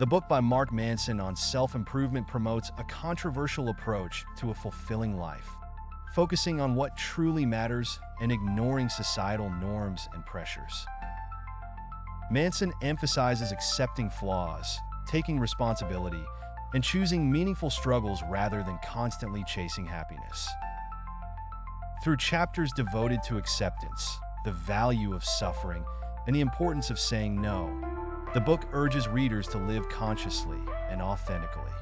The book by Mark Manson on self-improvement promotes a controversial approach to a fulfilling life, focusing on what truly matters and ignoring societal norms and pressures. Manson emphasizes accepting flaws, taking responsibility, and choosing meaningful struggles rather than constantly chasing happiness. Through chapters devoted to acceptance, the value of suffering, and the importance of saying no, the book urges readers to live consciously and authentically.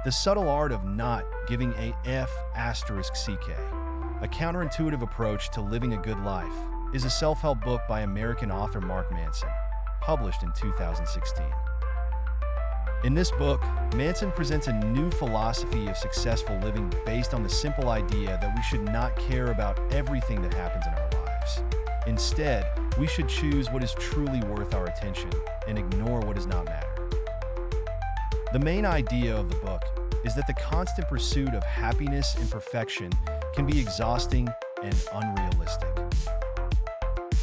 The Subtle Art of Not Giving a F***ck, a counterintuitive approach to living a good life, is a self-help book by American author Mark Manson, published in 2016. In this book, Manson presents a new philosophy of successful living based on the simple idea that we should not care about everything that happens in our lives. Instead, we should choose what is truly worth our attention and ignore what does not matter. The main idea of the book is that the constant pursuit of happiness and perfection can be exhausting and unrealistic.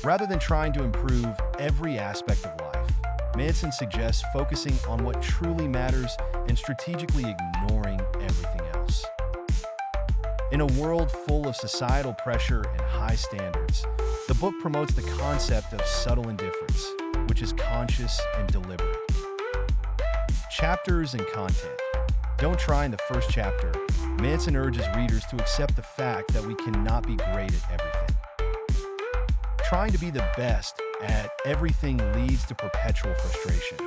Rather than trying to improve every aspect of life, Manson suggests focusing on what truly matters and strategically ignoring everything else. In a world full of societal pressure and high standards, the book promotes the concept of subtle indifference, which is conscious and deliberate. Chapters and content. Don't try in the first chapter. Manson urges readers to accept the fact that we cannot be great at everything. Trying to be the best at everything leads to perpetual frustration.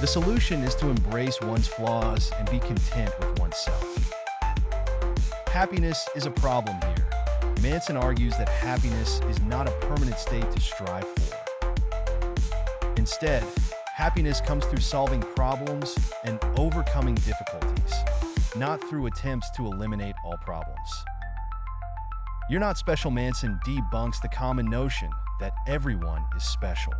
The solution is to embrace one's flaws and be content with oneself. Happiness is a problem here. Manson argues that happiness is not a permanent state to strive for. Instead, happiness comes through solving problems and overcoming difficulties, not through attempts to eliminate all problems. You're Not Special. Manson debunks the common notion that everyone is special.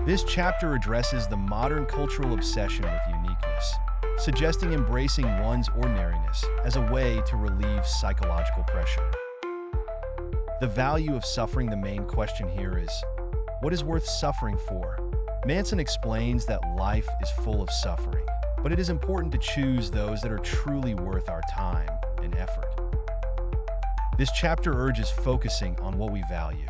This chapter addresses the modern cultural obsession with uniqueness, suggesting embracing one's ordinariness as a way to relieve psychological pressure. The value of suffering. The main question here is, what is worth suffering for? Manson explains that life is full of suffering, but it is important to choose those that are truly worth our time and effort. This chapter urges focusing on what we value,